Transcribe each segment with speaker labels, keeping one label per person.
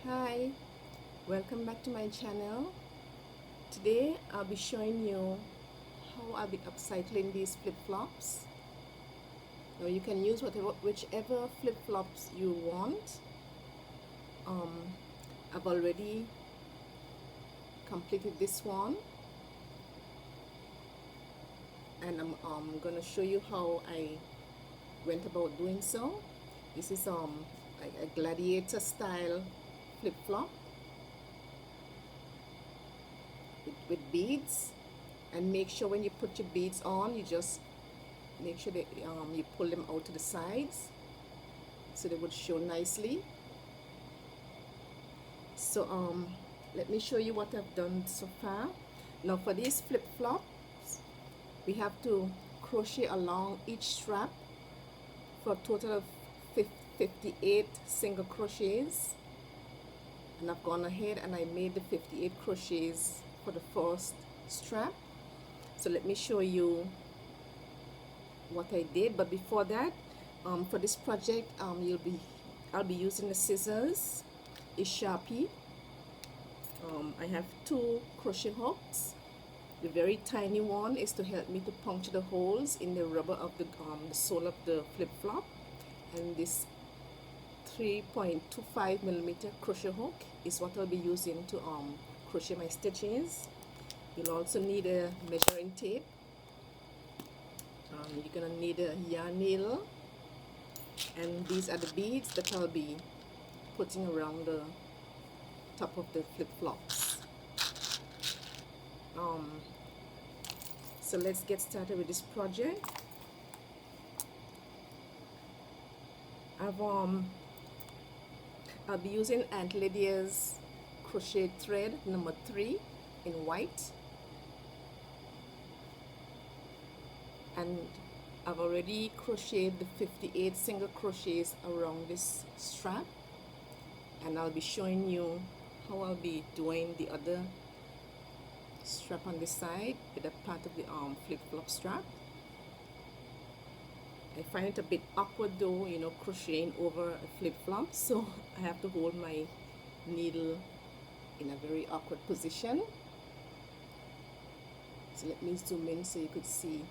Speaker 1: Hi, welcome back to my channel. Today I'll be showing you how I'll be upcycling these flip-flops. Now you can use whichever flip-flops you want. I've already completed this one, and I'm gonna show you how I went about doing so. This is like a Gladiator style flip-flop with beads. And make sure when you put your beads on, you just make sure that you pull them out to the sides so they would show nicely. So let me show you what I've done so far. Now for these flip-flops, we have to crochet along each strap for a total of 58 single crochets, and I've gone ahead and I made the 58 crochets for the first strap. So let me show you what I did. But before that, for this project, I'll be using the scissors, a Sharpie. I have 2 crochet hooks. The very tiny one is to help me to puncture the holes in the rubber of the sole of the flip-flop, and this 3.25 millimeter crochet hook is what I'll be using to crochet my stitches. You'll also need a measuring tape. You're gonna need a yarn needle, and these are the beads that I'll be putting around the top of the flip-flops. So let's get started with this project. I'll be using Aunt Lydia's crochet thread number 3 in white, and I've already crocheted the 58 single crochets around this strap, and I'll be showing you how I'll be doing the other strap on this side with a part of the flip-flop strap. I find it a bit awkward though, you know, crocheting over a flip-flop, so I have to hold my needle in a very awkward position. So let me zoom in so you could see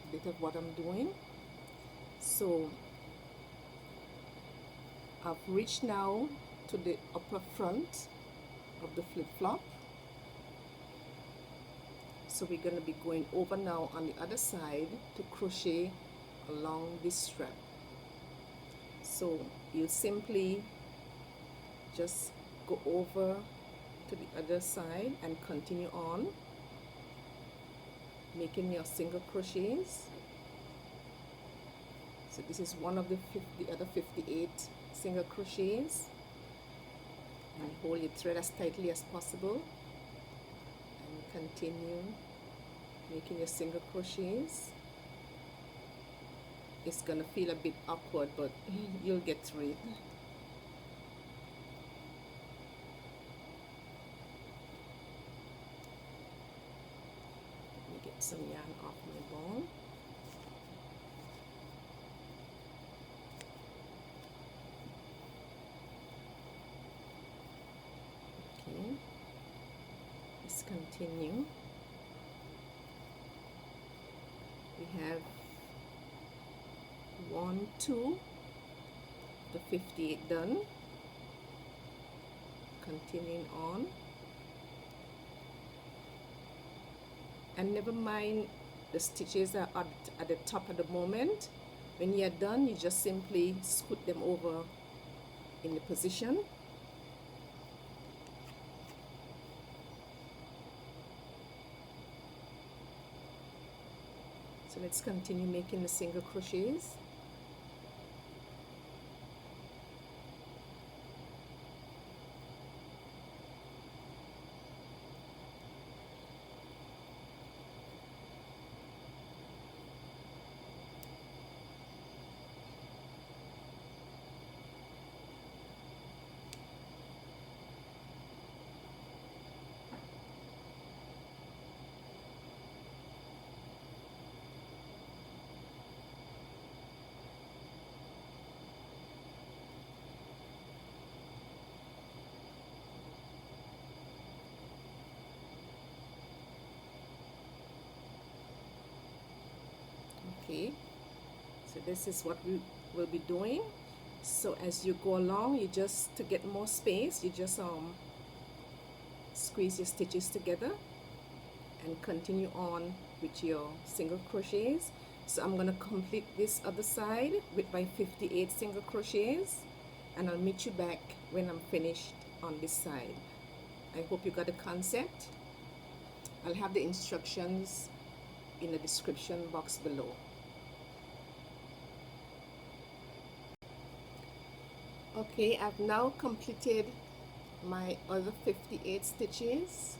Speaker 1: a bit of what I'm doing. So I've reached now to the upper front of the flip-flop. So we're going to be going over now on the other side to crochet along this strap. So you simply just go over to the other side and continue on making your single crochets. So this is one of the other 58 single crochets, and hold your thread as tightly as possible and continue making your single crochets. It's gonna feel a bit awkward, but you'll get through it. Let me get some yarn off my ball. Okay, let's continue. We have 1, 2, the 58 done. Continuing on, and never mind the stitches are at the top at the moment. When you're done, you just simply scoot them over in the position. So let's continue making the single crochets. this is what we will be doing. So as you go along, you just, to get more space, you just squeeze your stitches together and continue on with your single crochets. So I'm going to complete this other side with my 58 single crochets, and I'll meet you back when I'm finished on this side. I hope you got the concept. I'll have the instructions in the description box below. Okay, I've now completed my other 58 stitches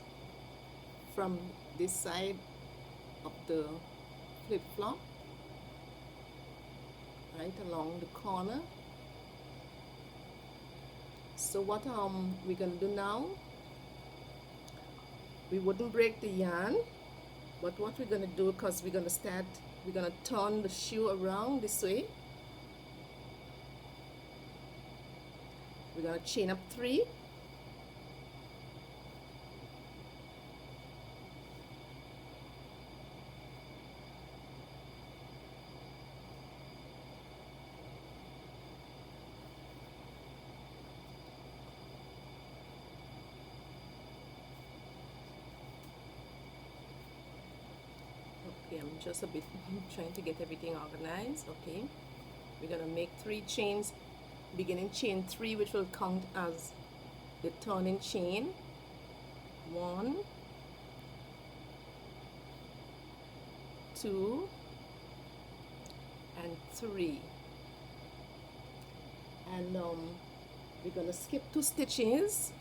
Speaker 1: from this side of the flip-flop, right along the corner. So what we're gonna do now, we wouldn't break the yarn, but what we're gonna do, because we're gonna turn the shoe around this way. We're gonna chain up 3, okay, I'm just a bit trying to get everything organized. Okay, we're gonna make 3 chains, beginning chain 3, which will count as the turning chain. 1, 2, and 3. And we're gonna skip 2 stitches.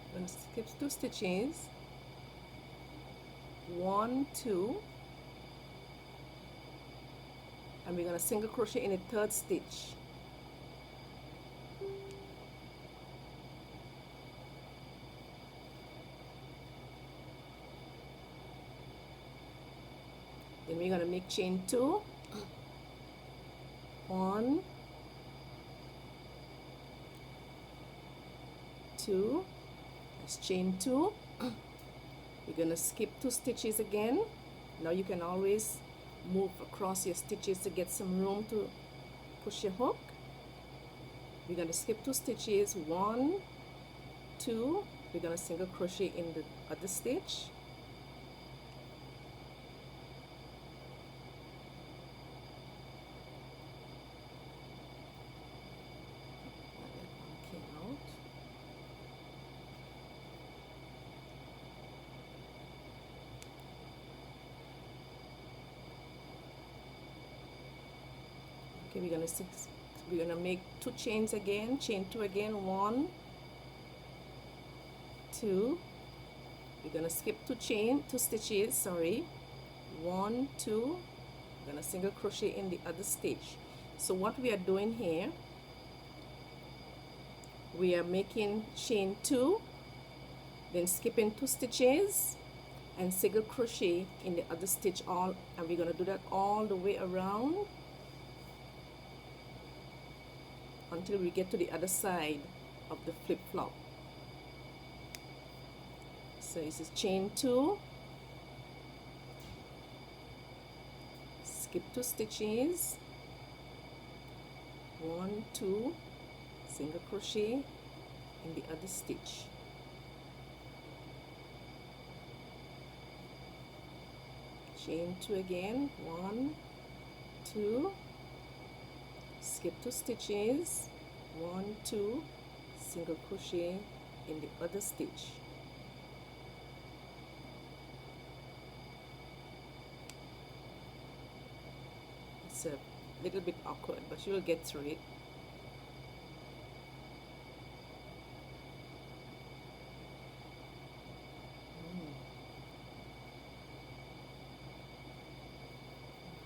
Speaker 1: We're gonna skip 2 stitches. 1, 2. And we're going to single crochet in the 3rd stitch. Then we're going to make chain 2. 1, 2. That's chain 2. We're going to skip 2 stitches again. Now you can always move across your stitches to get some room to push your hook. We're going to skip 2 stitches. 1, 2. We're going to single crochet in the other stitch. Okay, we're gonna make 2 chains again, chain 2 again. 1, 2. We're gonna skip 2 stitches, sorry. 1, 2. We're gonna single crochet in the other stitch. So what we are doing here, we are making chain 2, then skipping 2 stitches and single crochet in the other stitch, and we're gonna do that all the way around until we get to the other side of the flip-flop. So this is chain 2, skip 2 stitches, 1, 2, single crochet in the other stitch. Chain 2 again, 1, 2, skip 2 stitches, 1, 2, single crochet in the other stitch. It's a little bit awkward, but you will get through it.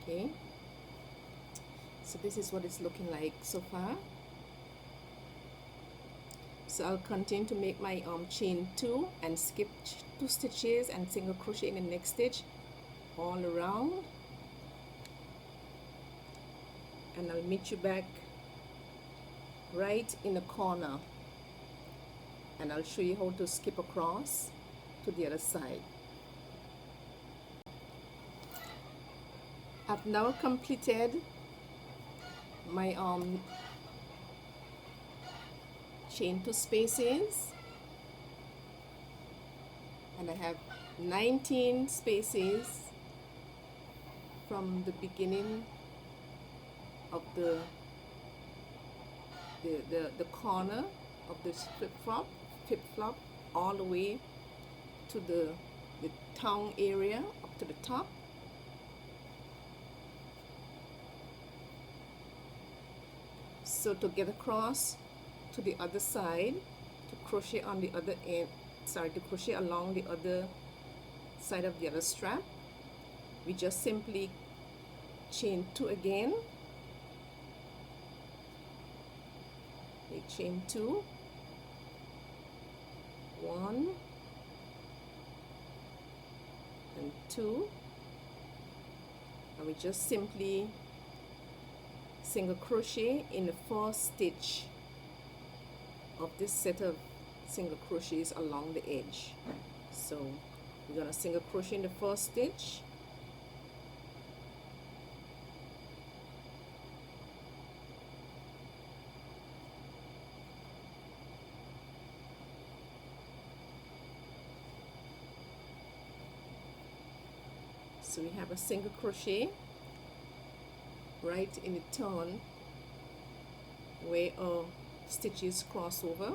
Speaker 1: Okay, so this is what it's looking like so far. So I'll continue to make my chain 2 and skip 2 stitches and single crochet in the next stitch all around, and I'll meet you back right in the corner, and I'll show you how to skip across to the other side. I've now completed my chain 2 spaces, and I have 19 spaces from the beginning of the corner of this flip flop all the way to the tongue area up to the top. So to get across to the other side, to crochet on the other end, to crochet along the other side of the other strap, we just simply chain 2 again, make chain 2, 1 and 2, and we just simply single crochet in the first stitch of this set of single crochets along the edge. So we're going to single crochet in the first stitch, so we have a single crochet right in the turn where our stitches cross over,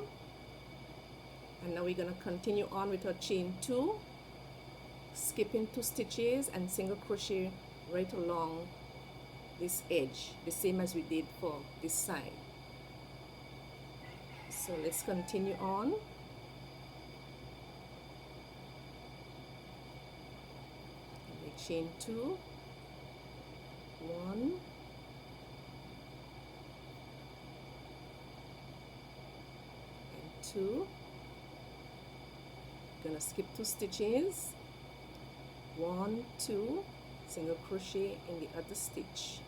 Speaker 1: and now we're going to continue on with our chain 2, skipping 2 stitches and single crochet right along this edge, the same as we did for this side. So let's continue on. Make chain 2, 1 and 2. Gonna skip 2 stitches, 1, 2, single crochet in the other stitch.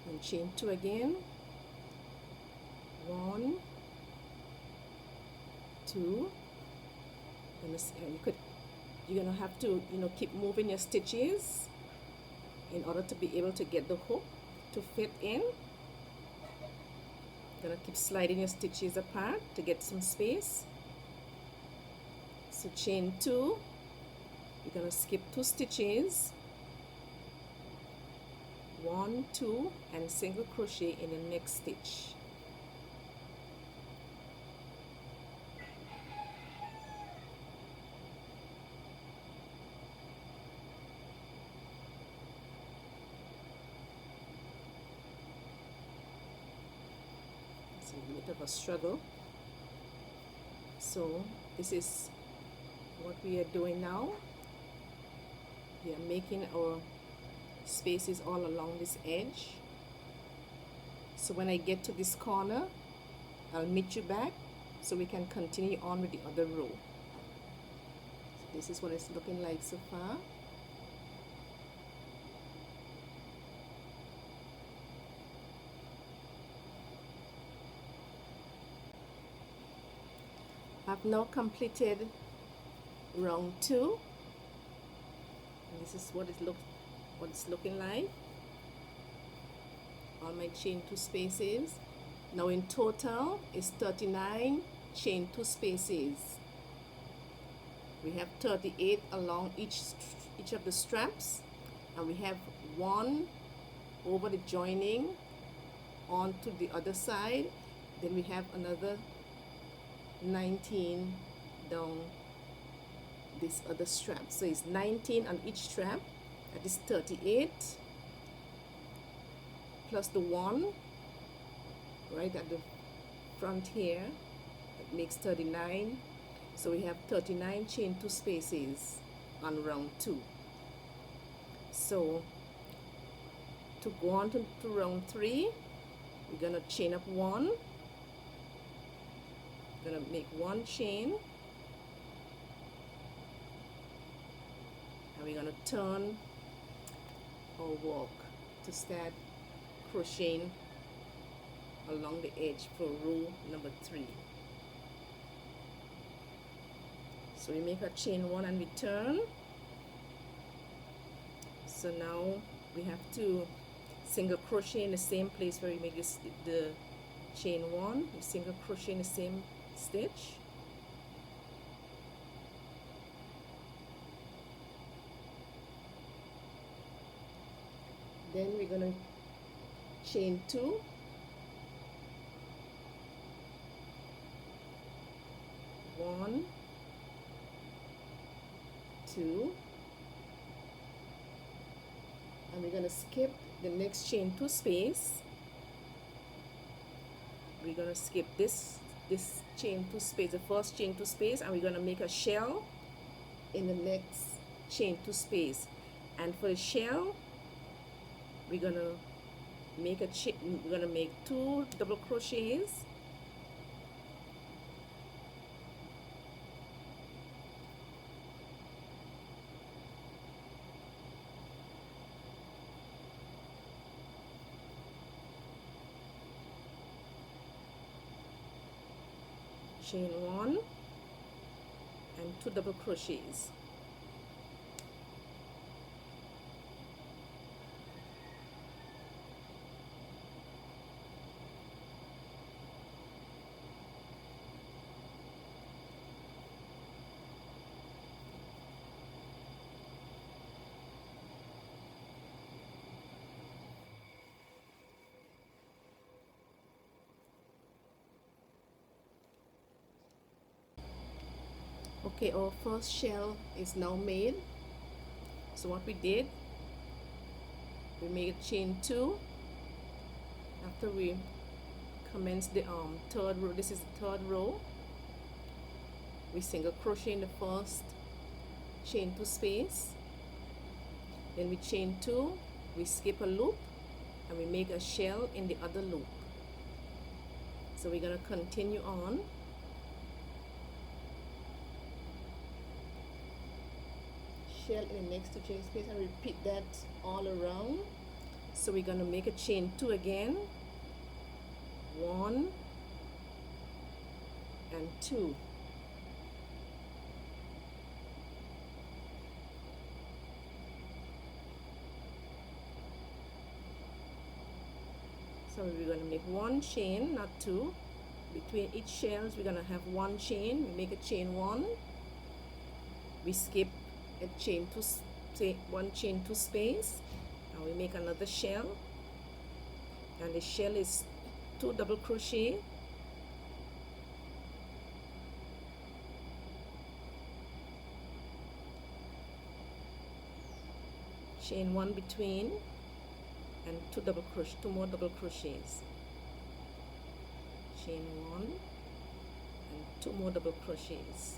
Speaker 1: And chain 2 again, 1, 2, and you're gonna have to keep moving your stitches in order to be able to get the hook to fit in. Gonna keep sliding your stitches apart to get some space. So chain 2, you're gonna skip 2 stitches, 1, 2, and single crochet in the next stitch. A bit of a struggle. So this is what we are doing now. We are making our spaces all along this edge. So when I get to this corner, I'll meet you back so we can continue on with the other row. So this is what it's looking like so far. I've now completed round 2. And this is what it's looking like. All my chain 2 spaces. Now in total is 39 chain 2 spaces. We have 38 along each of the straps, and we have 1 over the joining onto the other side. Then we have another 19 down this other strap. So it's 19 on each strap. That is 38 plus the 1 right at the front here. That makes 39. So we have 39 chain 2 spaces on round 2. So to go on to round 3, we're gonna chain up 1. Gonna make 1 chain, and we're gonna turn our work to start crocheting along the edge for row number 3. So we make a chain 1 and we turn. So now we have to single crochet in the same place where we make this, the chain 1. We single crochet in the same stitch. Then we're going to chain 2. 1, 2, and we're going to skip the next chain 2 space. We're going to skip this chain 2 space, the first chain 2 space, and we're going to make a shell in the next chain 2 space. And for the shell, we're going to make we're going to make 2 double crochets. Chain 1 and 2 double crochets. Okay, our first shell is now made. So what we did, we made chain 2 after we commenced the third row. This is the third row. We single crochet in the first chain 2 space, then we chain 2, we skip a loop, and we make a shell in the other loop. So we're going to continue on. Shell in the next 2 chain space and repeat that all around. So we're going to make a chain 2 again, 1 and 2. So we're going to make 1 chain, not 2. Between each shells we're going to have 1 chain. We make a chain 1, we skip a chain 2, say 1 chain 2 space, and we make another shell, and the shell is 2 double crochet, chain 1 between, and 2 more double crochets, chain 1 and 2 more double crochets.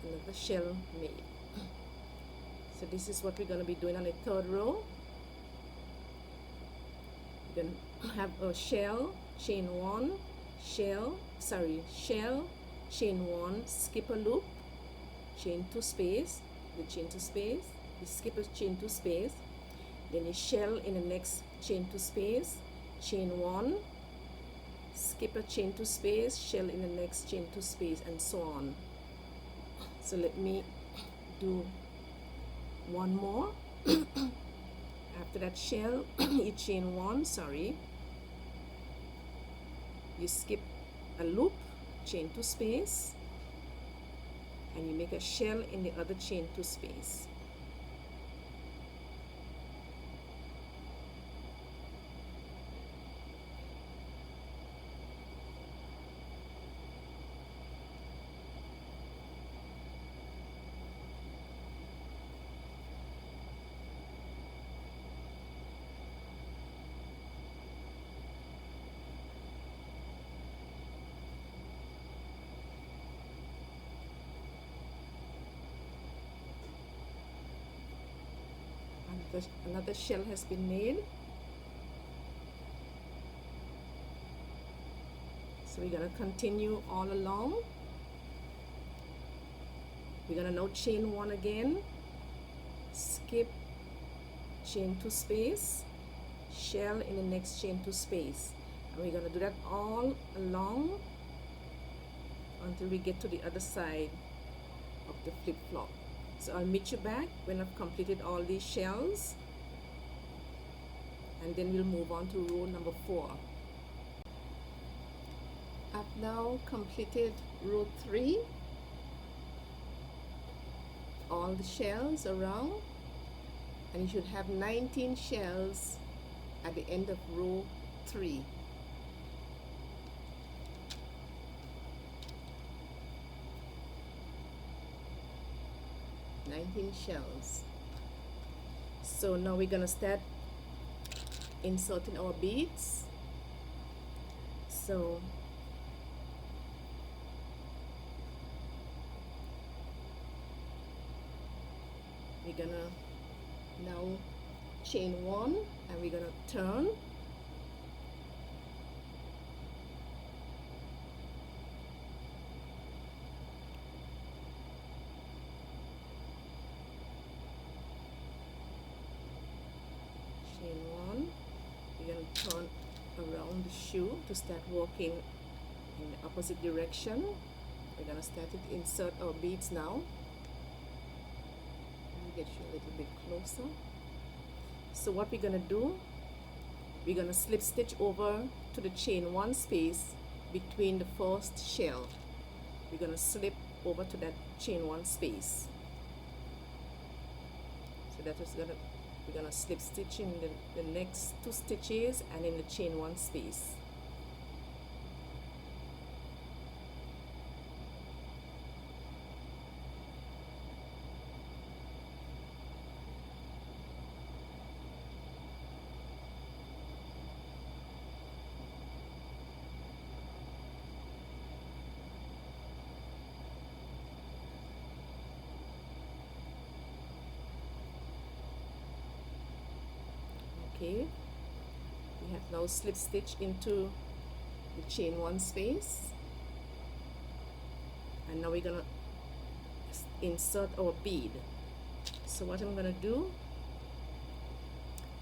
Speaker 1: Another shell made. So this is what we're going to be doing on the third row. We're going to have a shell, chain 1, shell, chain 1, skip a loop, chain 2 space, the chain 2 space, you skip a chain 2 space, then you shell in the next chain 2 space, chain 1, skip a chain 2 space, shell in the next chain 2 space, and so on. So let me do one more. After that shell, you chain 1, you skip a loop, chain 2 space, and you make a shell in the other chain 2 space. Another shell has been made. So we're going to continue all along. We're going to now chain 1 again, skip, chain 2 space, shell in the next chain 2 space, and we're going to do that all along until we get to the other side of the flip-flop. So I'll meet you back when I've completed all these shells, and then we'll move on to row number 4. I've now completed row 3, all the shells around, and you should have 19 shells at the end of row 3. Shells. So now we're gonna start inserting our beads. So we're gonna now chain 1 and we're gonna turn. Chain 1, we're going to turn around the shoe to start walking in the opposite direction. We're going to start to insert our beads now. Let me get you a little bit closer. So what we're going to do, we're going to slip stitch over to the chain 1 space between the first shell. We're going to slip over to that chain 1 space. So that is going to, we're going to slip stitch in the next 2 stitches and in the chain 1 space. Okay, we have now slip stitch into the chain 1 space, and now we're gonna insert our bead. So what I'm gonna do,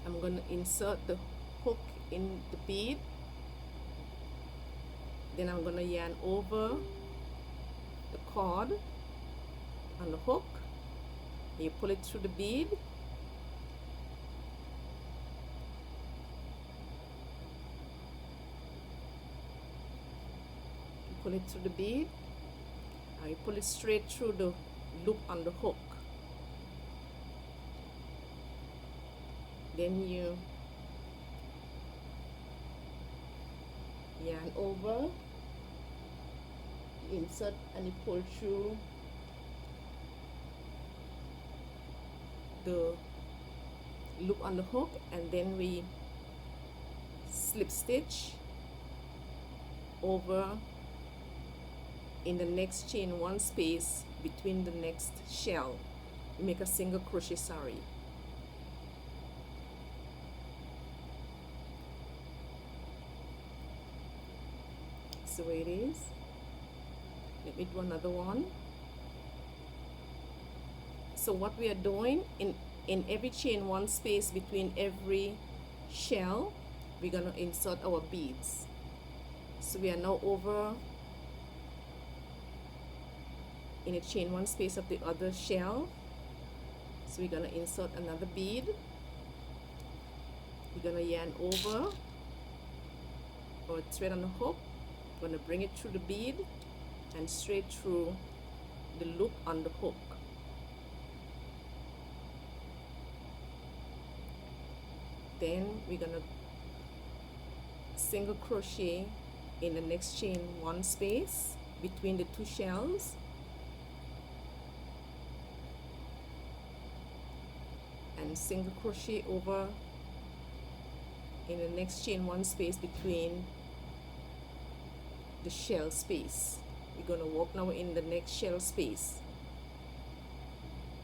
Speaker 1: I'm gonna insert the hook in the bead, then I'm gonna yarn over the cord on the hook, you pull it through the bead, pull it through the bead, and you pull it straight through the loop on the hook. Then you yarn over, you insert and you pull through the loop on the hook, and then we slip stitch over in the next chain 1 space between the next shell. Make a single crochet saree. That's the way it is. Let me do another one. So what we are doing, in every chain 1 space between every shell, we're going to insert our beads. So we are now over in a chain 1 space of the other shell. So we're going to insert another bead. We're going to yarn over or thread on the hook. We're going to bring it through the bead and straight through the loop on the hook. Then we're going to single crochet in the next chain 1 space between the 2 shells, and single crochet over in the next chain 1 space between the shell space. We're going to walk now in the next shell space.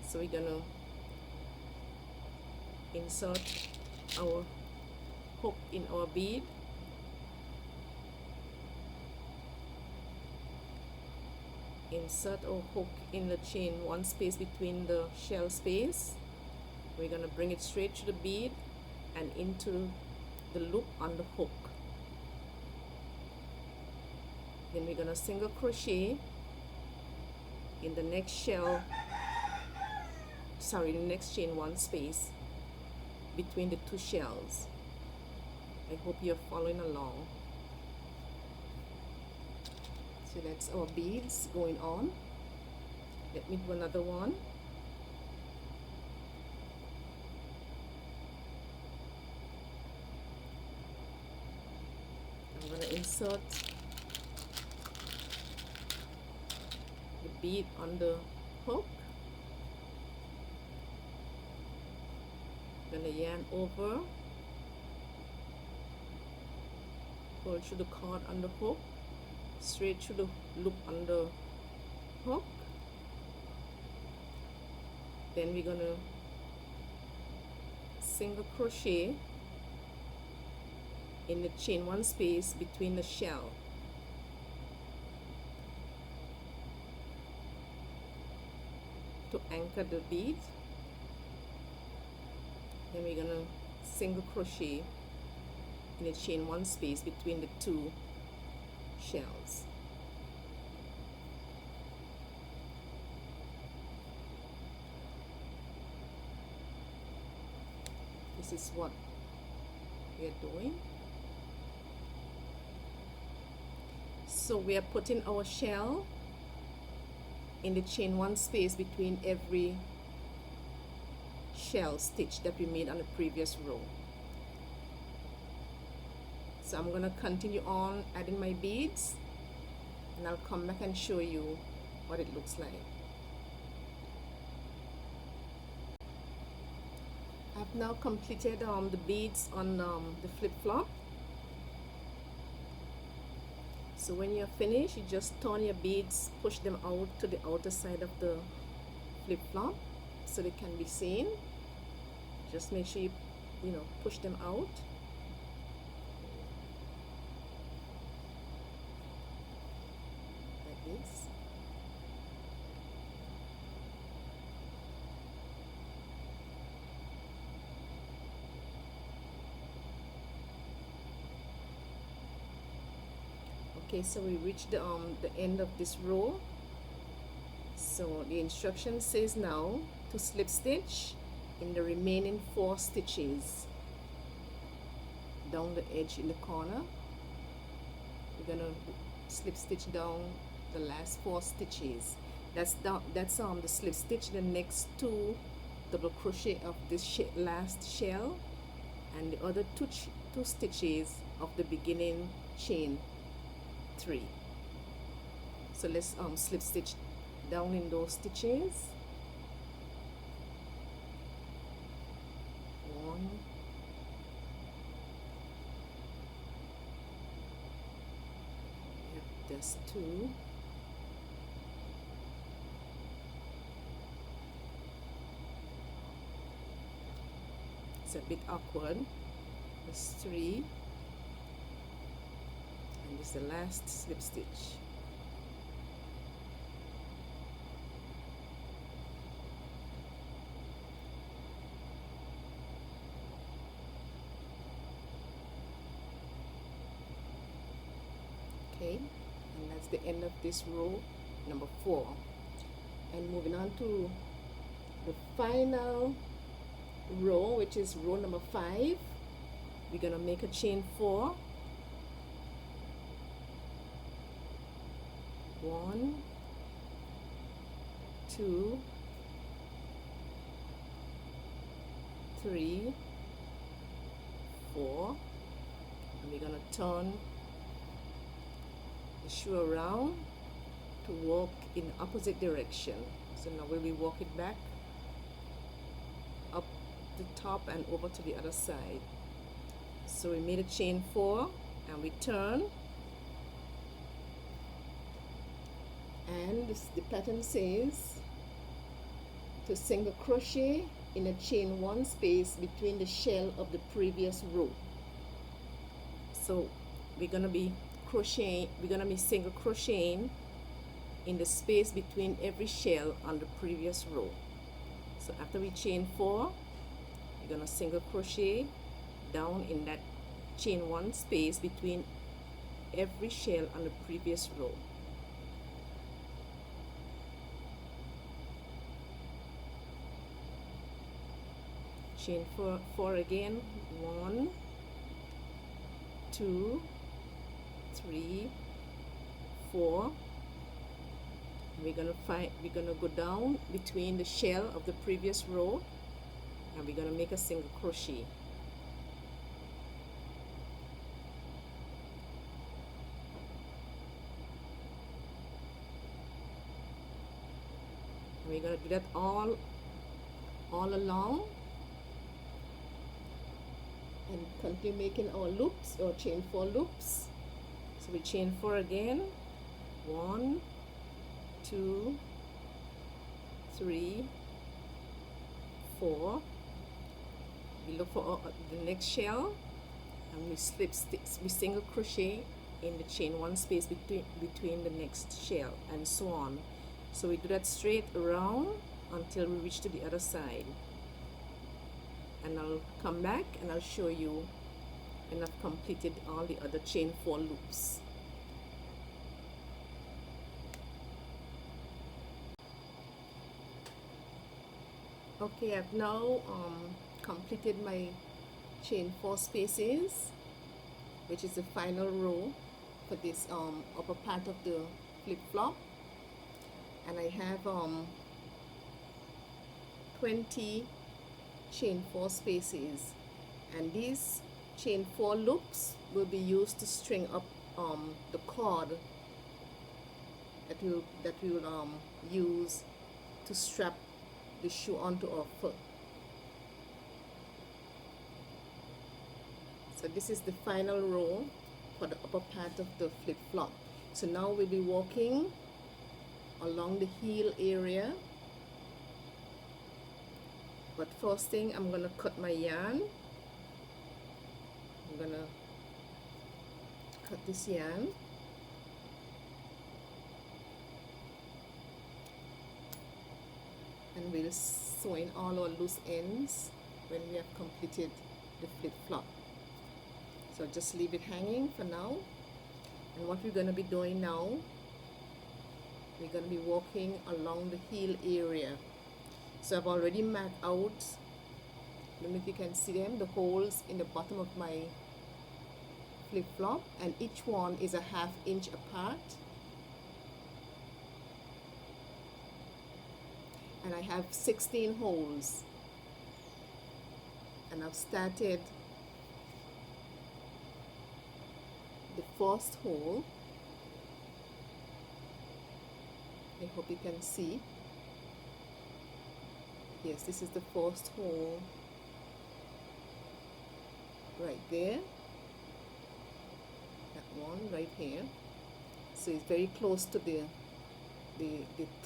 Speaker 1: So we're going to insert our hook in our bead, insert our hook in the chain one space between the shell space. We're going to bring it straight to the bead and into the loop on the hook. Then we're going to single crochet in the next shell, sorry, the next chain one space between the two shells. I hope you're following along. So that's our beads going on. Let me do another one. I'm going to insert the bead on the hook. Going to yarn over, pull through the cord on the hook, straight through the loop on the hook. Then we're going to single crochet in the chain one space between the shell. To anchor the bead. Then we're going to single crochet in the chain one space between the two shells. This is what we are doing. So we are putting our shell in the chain one space between every shell stitch that we made on the previous row. So I'm going to continue on adding my beads, and I'll come back and show you what it looks like. I've now completed the beads on the flip-flop. So when you're finished, you just turn your beads, push them out to the outer side of the flip-flop so they can be seen. Just make sure you push them out. Like this. Okay, so we reached the end of this row. So the instruction says now to slip stitch in the remaining 4 stitches down the edge in the corner. We're gonna slip stitch down the last 4 stitches. That's the slip stitch the next 2 double crochet of this last shell, and the other two stitches of the beginning chain 3. So let's slip stitch down in those stitches. 1, that's 2, it's a bit awkward, that's 3, and this is the last slip stitch. Okay, and that's the end of this row number 4. And moving on to the final row, which is row number 5, we're gonna make a chain 4. 1, 2, 3, 4, and we're gonna turn the shoe around to walk in the opposite direction. So now we will walk it back up the top and over to the other side. So we made a chain 4 and we turn, and the pattern says to single crochet in a chain 1 space between the shell of the previous row. So we're gonna be single crocheting in the space between every shell on the previous row. So after we chain 4, we're going to single crochet down in that chain 1 space between every shell on the previous row. Chain 4 again. 1, 2, 3, 4. We're gonna go down between the shell of the previous row, and we're gonna make a single crochet. We're gonna do that all along, and continue making our loops, or chain 4 loops. So we chain 4 again. 1, 2, 3, 4. We look for the next shell, and we single crochet in the chain 1 space between the next shell, and so on. So we do that straight around until we reach to the other side. And I'll come back and I'll show you when I've completed all the other chain 4 loops. Okay, I've now completed my chain 4 spaces, which is the final row for this upper part of the flip-flop, and I have 20 chain 4 spaces, and these chain 4 loops will be used to string up the cord that we will use to strap the shoe onto our foot. So this is the final row for the upper part of the flip-flop. So now we'll be walking along the heel area, but first thing, I'm gonna cut my yarn. I'm gonna cut this yarn, and we'll sew in all our loose ends when we have completed the flip-flop. So just leave it hanging for now. And what we're going to be doing now, we're going to be walking along the heel area. So I've already marked out, I don't know if you can see them, the holes in the bottom of my flip-flop, and each one is a 1/2 inch apart. And I have 16 holes, and I've started the first hole. I hope you can see. Yes, this is the first hole right there, that one right here. So it's very close to the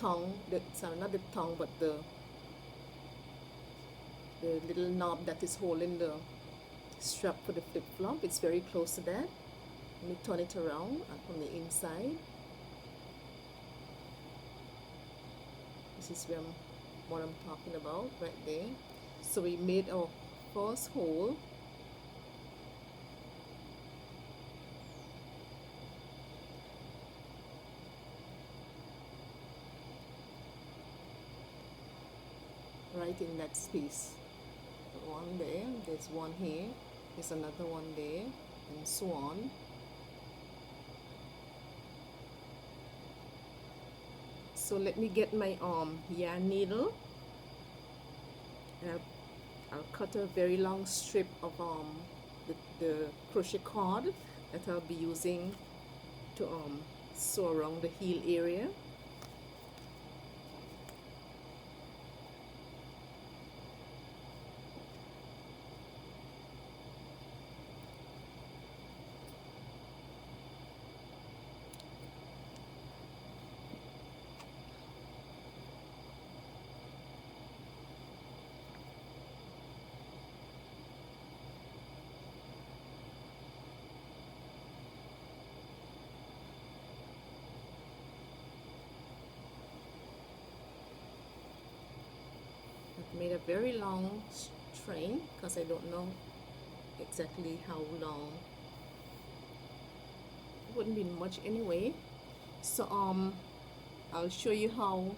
Speaker 1: tongue, sorry, not the tongue, but the little knob that is holding the strap for the flip-flop. It's very close to that. Let me turn it around from the inside. This is what I'm talking about right there. So we made our first hole. Right in that space. One there, there's one here, there's another one there, and so on. So let me get my yarn needle, and I'll cut a very long strip of the crochet cord that I'll be using to sew around the heel area. made a very long string because I don't know exactly how long. It wouldn't be much anyway. So I'll show you how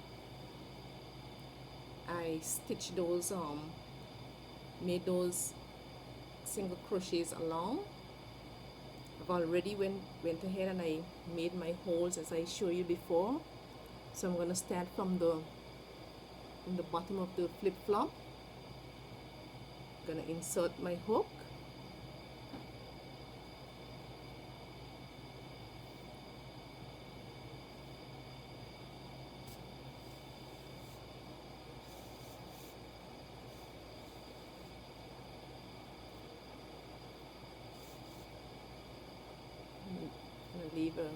Speaker 1: I stitch those made those single crochets along. I've already went ahead and I made my holes as I showed you before. So I'm gonna start from the bottom of the flip-flop. Gonna insert my hook. I'm gonna leave a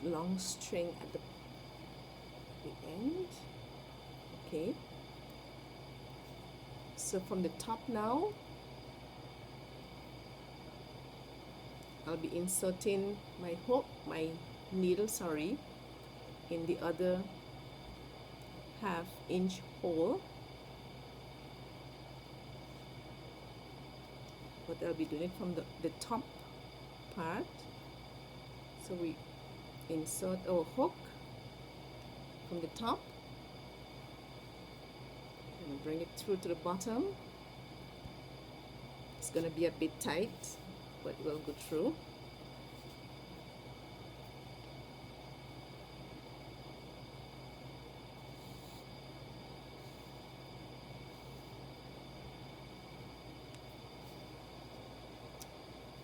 Speaker 1: long string at the end. Okay, so from the top now I'll be inserting my hook, my needle, sorry, in the other half-inch hole. But I'll be doing it from the top part. So we insert our hook from the top and bring it through to the bottom. It's going to be a bit tight, but we'll go through.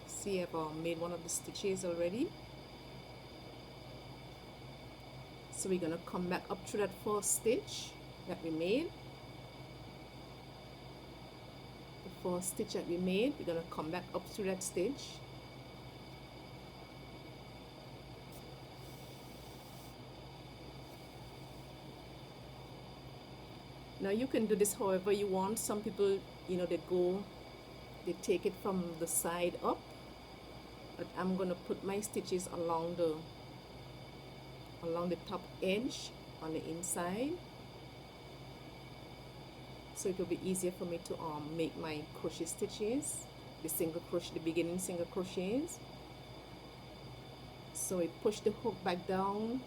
Speaker 1: See, I've made one of the stitches already. So we're going to come back up through that first stitch that we made. The first stitch that we made, we're going to come back up through that stitch. Now you can do this however you want. Some people, you know, they take it from the side up, but I'm going to put my stitches along the top edge on the inside, so it will be easier for me to make my crochet stitches, the beginning single crochets. So I push the hook back down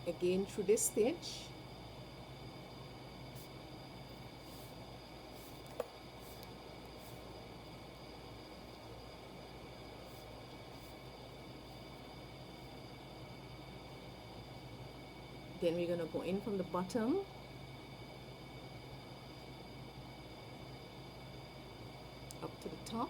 Speaker 1: again through this stitch. Then we're going to go in from the bottom, up to the top.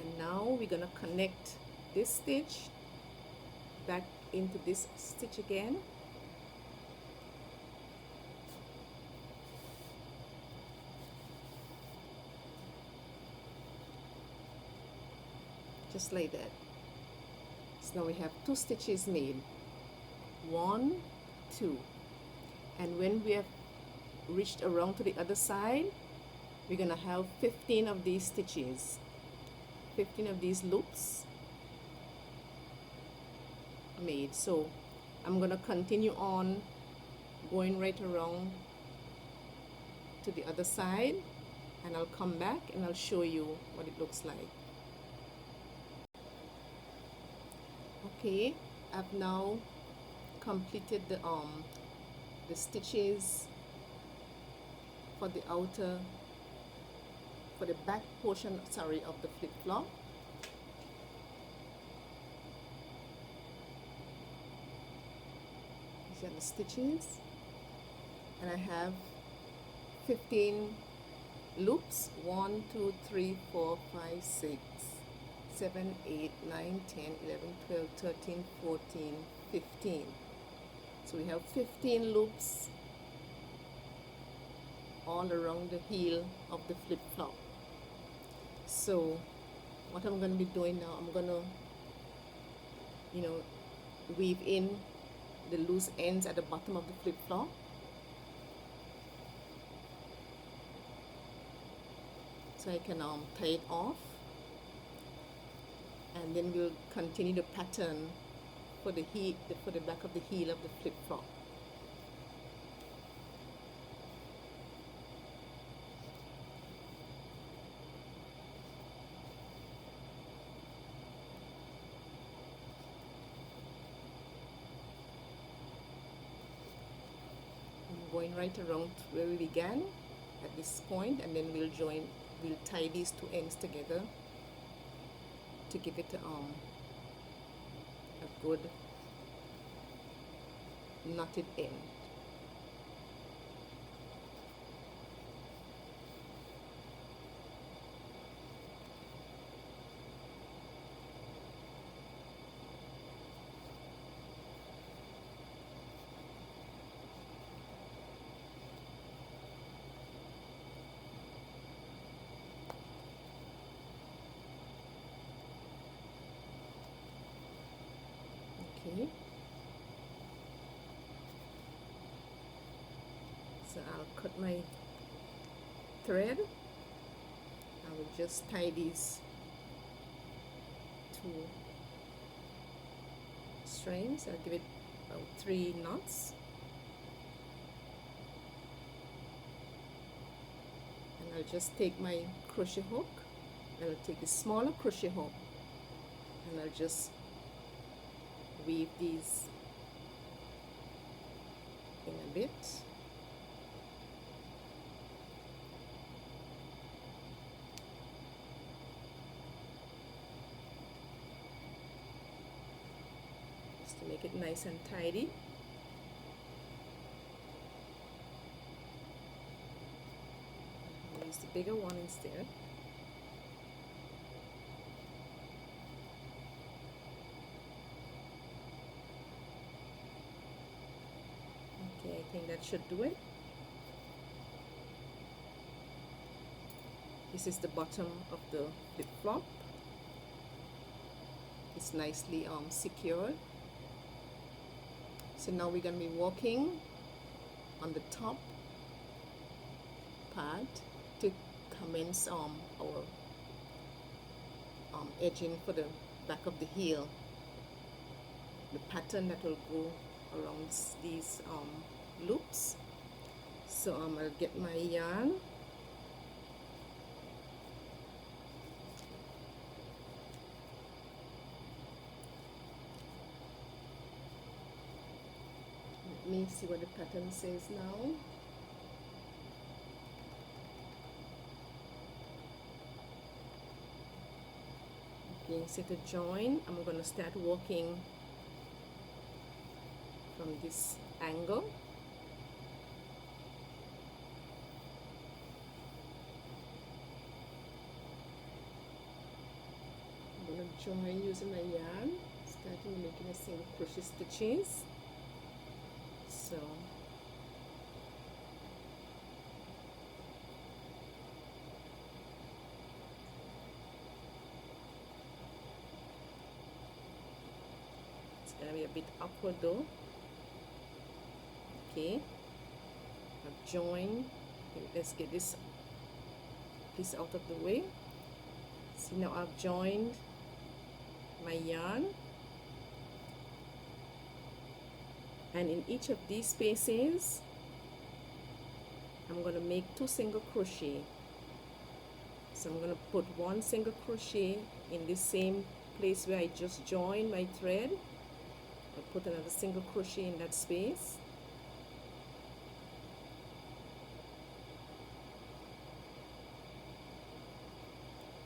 Speaker 1: And now we're going to connect this stitch back into this stitch again. Just like that. So now we have 2 stitches made. 1, 2. And when we have reached around to the other side, we're going to have 15 of these stitches. 15 of these loops made. So I'm going to continue on going right around to the other side, and I'll come back and I'll show you what it looks like. Okay, I've now completed the stitches for the back portion, sorry, of the flip-flop. These are the stitches, and I have 15 loops. 1, 2, 3, 4, 5, 6, 7, 8, 9, 10, 11, 12, 13, 14, 15. So we have 15 loops all around the heel of the flip-flop. So what I'm going to be doing now, I'm going to, you know, weave in the loose ends at the bottom of the flip-flop. so I can tie it off, and then we'll continue the pattern for the back of the heel of the flip-flop. I'm going right around where we began at this point, and then we'll tie these two ends together to give it a good knotted end. Okay. So I'll cut my thread. I will just tie these two strings. I'll give it about 3 knots. And I'll just take my crochet hook. I'll take a smaller crochet hook, and I'll just weave these in a bit. Just to make it nice and tidy. I'll use the bigger one instead. Okay, I think that should do it. This is the bottom of the flip-flop. It's nicely secured. So now we're going to be working on the top part to commence our edging for the back of the heel. The pattern that will go around these loops. So I'll get my yarn. Let me see what the pattern says now. Okay, so to join, I'm going to start working from this angle. I'm going to join using my yarn, starting making a single crochet stitches. So it's going to be a bit awkward though. Okay, I've joined. Okay, let's get this piece out of the way. See, now I've joined my yarn, and in each of these spaces I'm going to make 2 single crochet. So I'm going to put 1 single crochet in the same place where I just joined my thread. I'll put another single crochet in that space.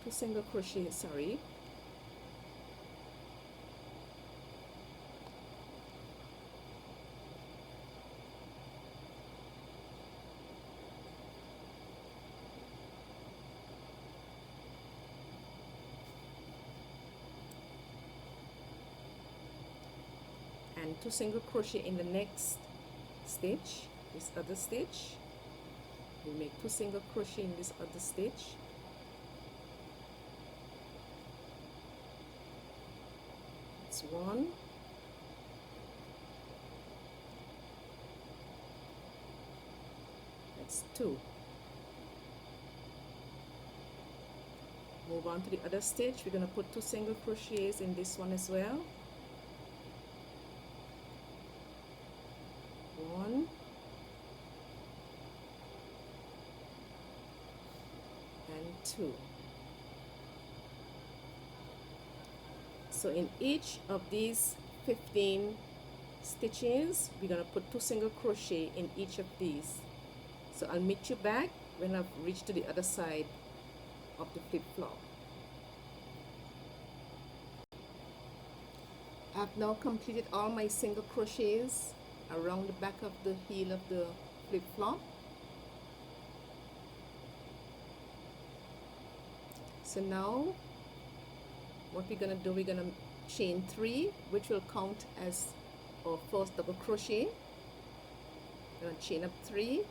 Speaker 1: Two single crochet, sorry. And 2 single crochet in the next stitch, this other stitch. We make 2 single crochet in this other stitch. It's 1, that's 2, Move on to the other stitch. We're going to put 2 single crochets in this one as well. 1 and 2. So in each of these 15 stitches, we're going to put 2 single crochet in each of these. So I'll meet you back when I've reached to the other side of the flip-flop. I've now completed all my single crochets around the back of the heel of the flip-flop. So now what we're going to do, we're going to chain 3, which will count as our first double crochet. We're going to chain up 3,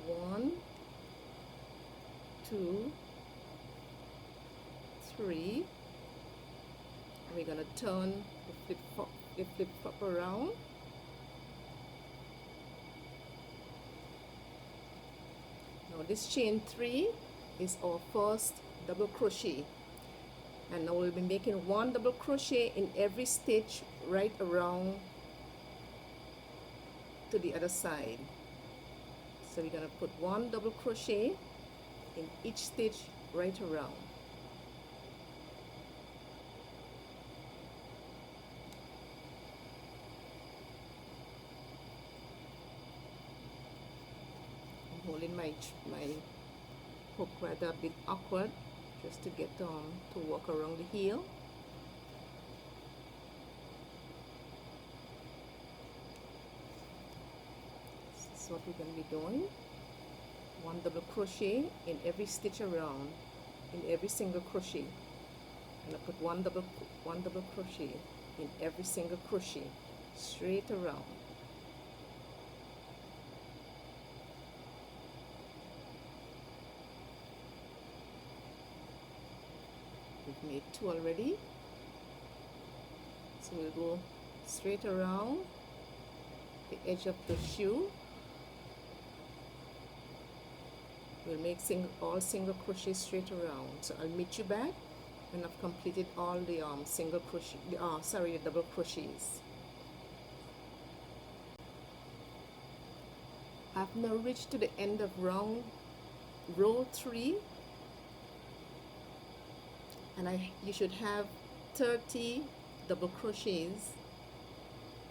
Speaker 1: 1, 2, 3, and we're going to turn the flip-flop around. Now this chain 3 is our first double crochet, and now we'll be making 1 double crochet in every stitch right around to the other side. So we're going to put 1 double crochet in each stitch right around. I'm holding my hook rather a bit awkward just to get to work around the heel. This is what we're going to be doing. 1 double crochet in every stitch around, in every single crochet. And I put one double crochet in every single crochet straight around. We've made 2 already, so we'll go straight around the edge of the shoe. We'll make all single crochets straight around. So I'll meet you back when I've completed all the single crochet, the double crochets. I've now reached to the end of row 3, and you should have 30 double crochets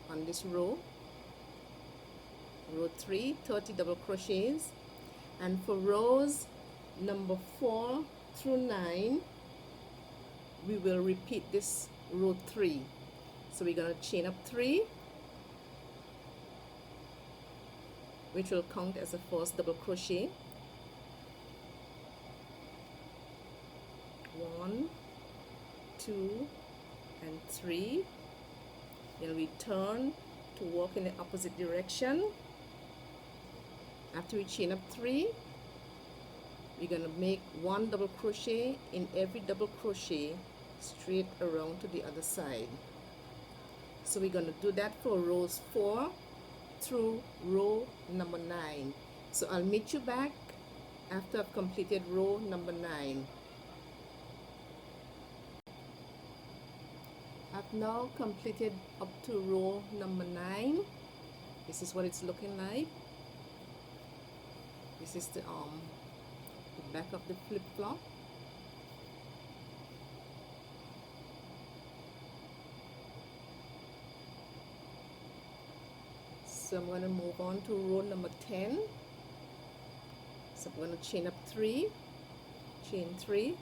Speaker 1: on this row. Row 3, 30 double crochets. And for rows number 4 through 9, we will repeat this row 3. So we're going to chain up 3, which will count as the first double crochet. 1, 2, and 3. Then we turn to walk in the opposite direction. After we chain up 3, we're going to make 1 double crochet in every double crochet straight around to the other side. So we're going to do that for rows 4 through row number 9. So I'll meet you back after I've completed row number 9. I've now completed up to row number 9. This is what it's looking like. This is the back of the flip-flop. So I'm going to move on to row number 10. So I'm going to chain up 3, chain 3,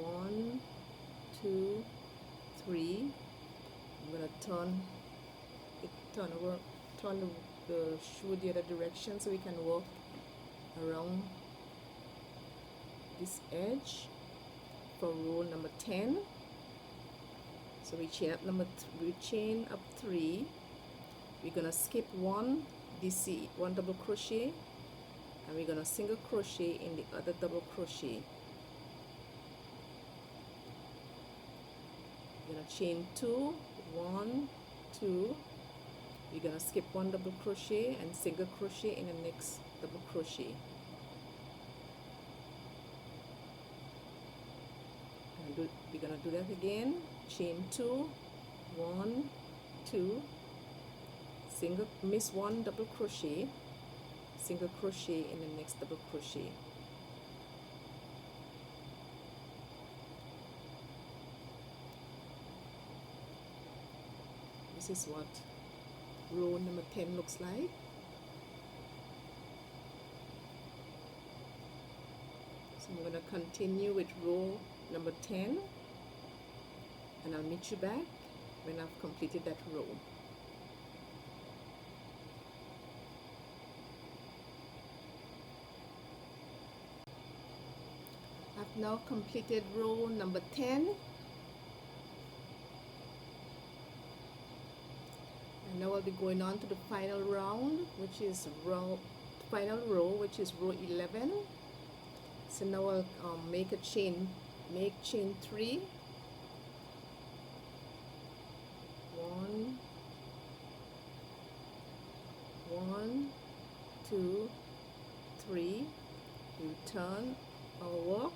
Speaker 1: one, 2, 3. I'm going to turn the shoe the other direction so we can walk around this edge for row number 10. So we chain up 3. We're gonna skip one double crochet, and we're gonna single crochet in the other double crochet. We're gonna chain 2, 1, 2. You're gonna skip one double crochet and single crochet in the next double crochet. And we're gonna do that again. Chain 2, 1, 2, single, miss one double crochet, single crochet in the next double crochet. This is what row number 10 looks like. So I'm going to continue with row number 10, and I'll meet you back when I've completed that row. I've now completed row number 10. And now I'll be going on to the final round, which is final row, which is row 11. So now I'll make chain 3. 1, 1, 2, 3. You turn or walk.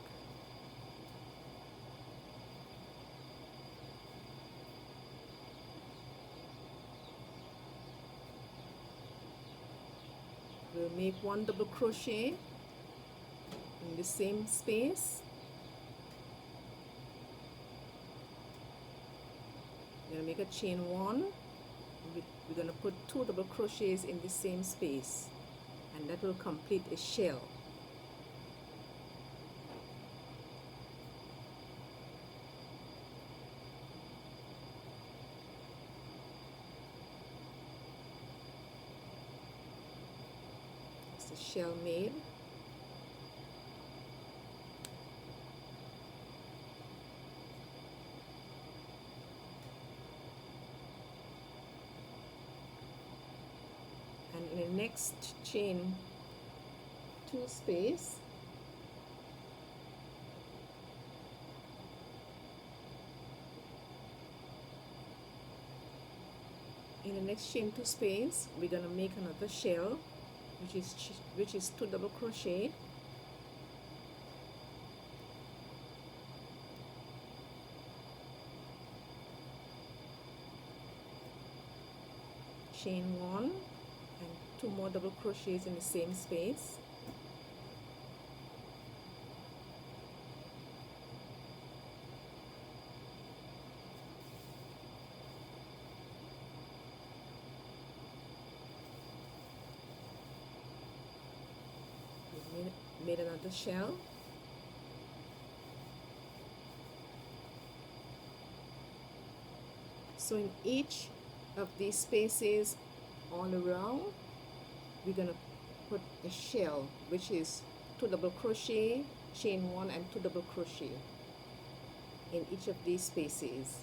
Speaker 1: We'll make one double crochet in the same space. We're going to make a chain 1. We're going to put 2 double crochets in the same space, and that will complete a shell. The shell made. And in the next chain 2 space, we're going to make another shell, which is 2 double crochet, chain 1 and 2 more double crochets in the same space. Made another shell. So in each of these spaces all around, we're going to put a shell, which is 2 double crochet, chain 1 and 2 double crochet in each of these spaces.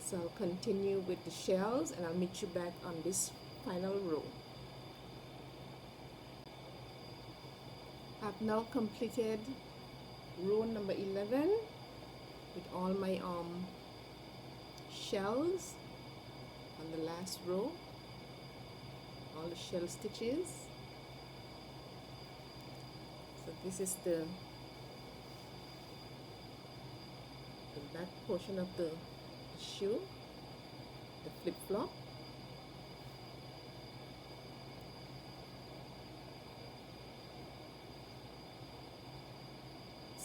Speaker 1: So I'll continue with the shells, and I'll meet you back on this final row. I've now completed row number 11 with all my shells on the last row, all the shell stitches. So this is the back portion of the shoe, the flip-flop.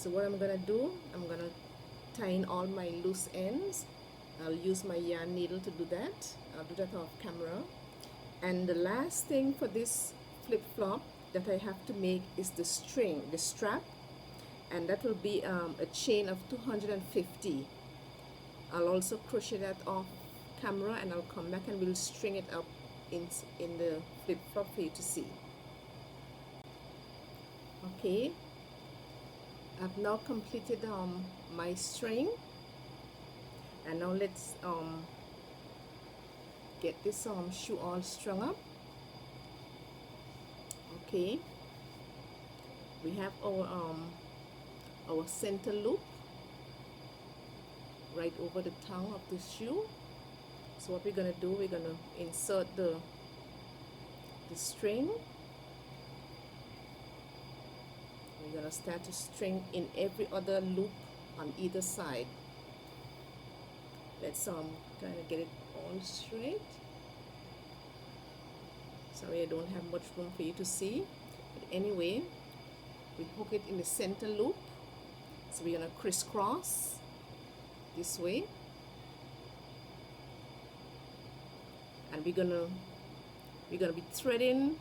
Speaker 1: So what I'm gonna do, I'm gonna tie in all my loose ends. I'll use my yarn needle to do that. I'll do that off camera. And the last thing for this flip-flop that I have to make is the string, the strap, and that will be a chain of 250. I'll also crochet that off camera, and I'll come back and we'll string it up in the flip-flop for you to see. Okay, I've now completed my string, and now let's get this shoe all strung up. Okay, we have our center loop right over the tongue of the shoe, So what we're gonna do, we're gonna insert the string. We're gonna start to string in every other loop on either side. Let's kind of get it all straight. Sorry, I don't have much room for you to see, but anyway, we hook it in the center loop. So we're gonna crisscross this way, and we're gonna be threading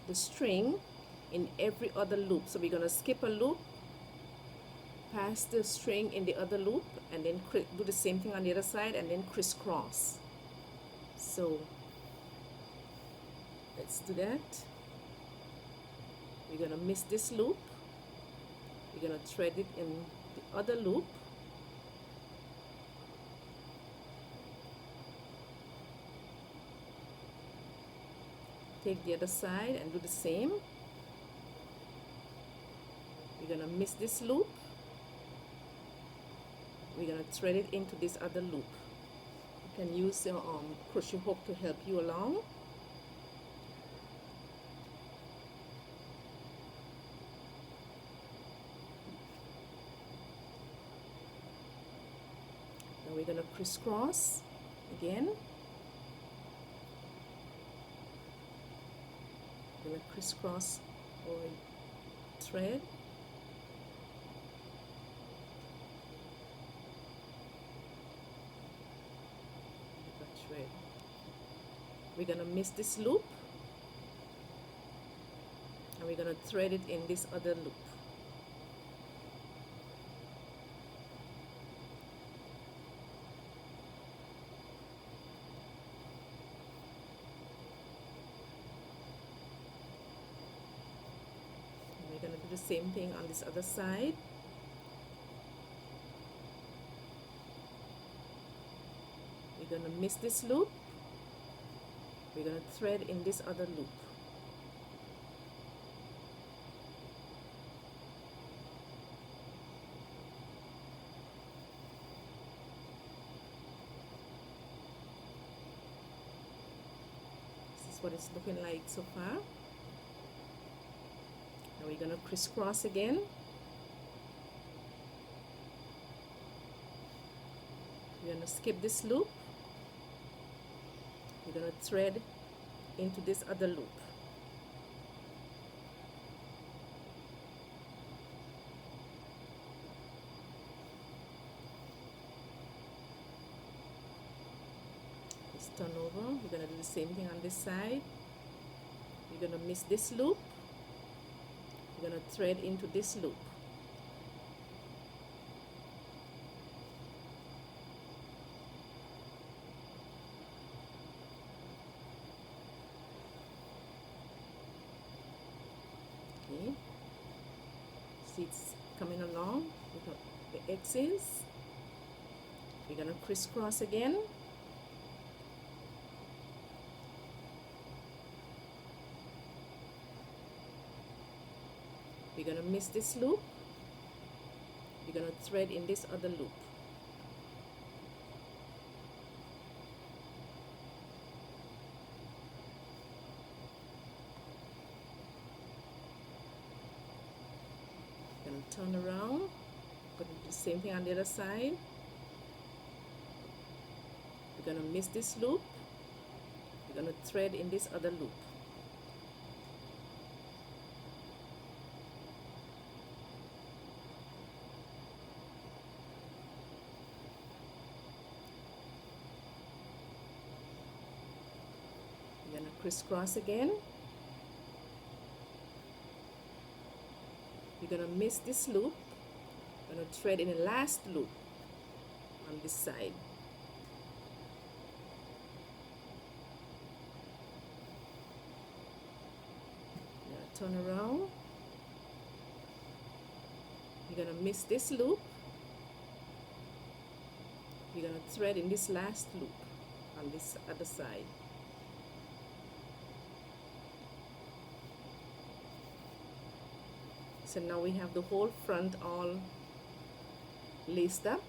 Speaker 1: the string in every other loop. So we're gonna skip a loop, pass the string in the other loop, and then do the same thing on the other side, and then crisscross. So let's do that. We're gonna miss this loop. We're gonna thread it in the other loop. Take the other side and do the same. We're gonna miss this loop. We're gonna thread it into this other loop. You can use your crochet hook to help you along. Now we're gonna crisscross again. We're gonna crisscross or thread. We're gonna miss this loop, and we're gonna thread it in this other loop. And we're gonna do the same thing on this other side. We're gonna miss this loop. We're going to thread in this other loop. This is what it's looking like so far. Now we're going to crisscross again. We're going to skip this loop. We're going to thread into this other loop. Let's turn over. We're going to do the same thing on this side. We're going to miss this loop. We're going to thread into this loop. See, it's coming along with the X's. We're going to crisscross again. We're going to miss this loop. We're going to thread in this other loop. Turn around, going to do the same thing on the other side. We're going to miss this loop. We're going to thread in this other loop. We're going to crisscross again. We're going to miss this loop. We're going to thread in the last loop on this side. We're going to turn around. We're going to miss this loop. We're going to thread in this last loop on this other side. So now we have the whole front all laced up.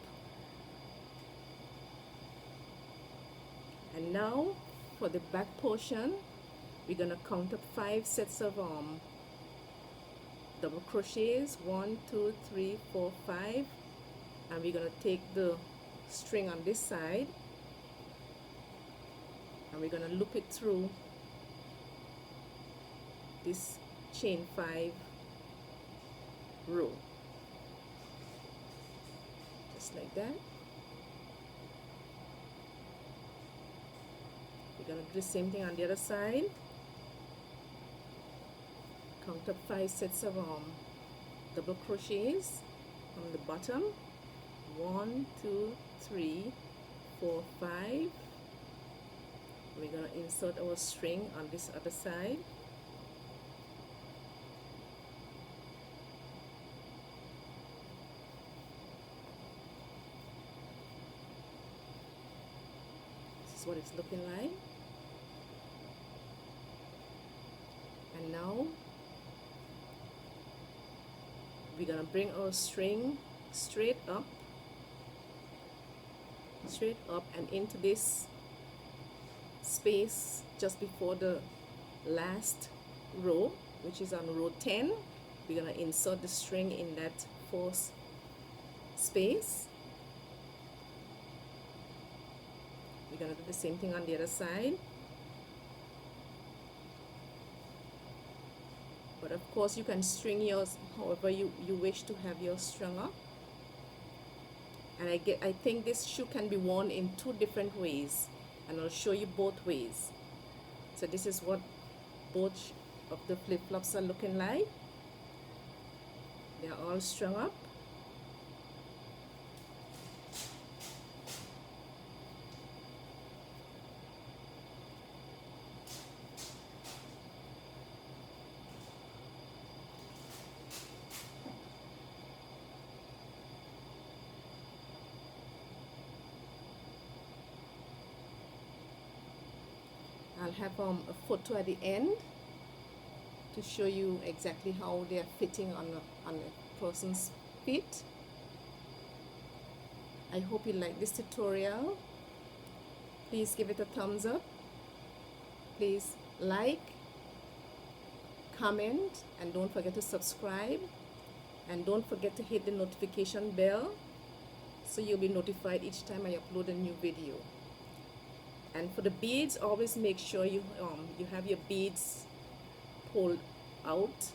Speaker 1: now for the back portion, we're gonna count up 5 sets of double crochets, 1 2 3 4 5, and we're gonna take the string on this side and we're gonna loop it through this chain 5 row, just like that. We're gonna do the same thing on the other side. Count up 5 sets of double crochets on the bottom, 1 2 3 4 5. We're gonna insert our string on this other side. This is what it's looking like. And now we're gonna bring our string straight up and into this space just before the last row, which is on row 10. We're gonna insert the string in that 4th space. We're gonna do the same thing on the other side. But of course you can string yours however you wish to have yours strung up. And I think this shoe can be worn in 2 different ways, and I'll show you both ways. So this is what both of the flip-flops are looking like. They're all strung up. I'll have a photo at the end to show you exactly how they are fitting on a person's feet. I hope you like this tutorial. Please give it a thumbs up. Please like, comment, and don't forget to subscribe. And don't forget to hit the notification bell so you'll be notified each time I upload a new video. And for the beads, always make sure you have your beads pulled out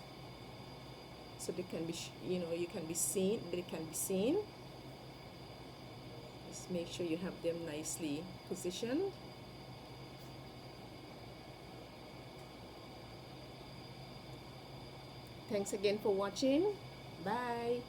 Speaker 1: so they can be they can be seen. Just make sure you have them nicely positioned. Thanks again for watching. Bye.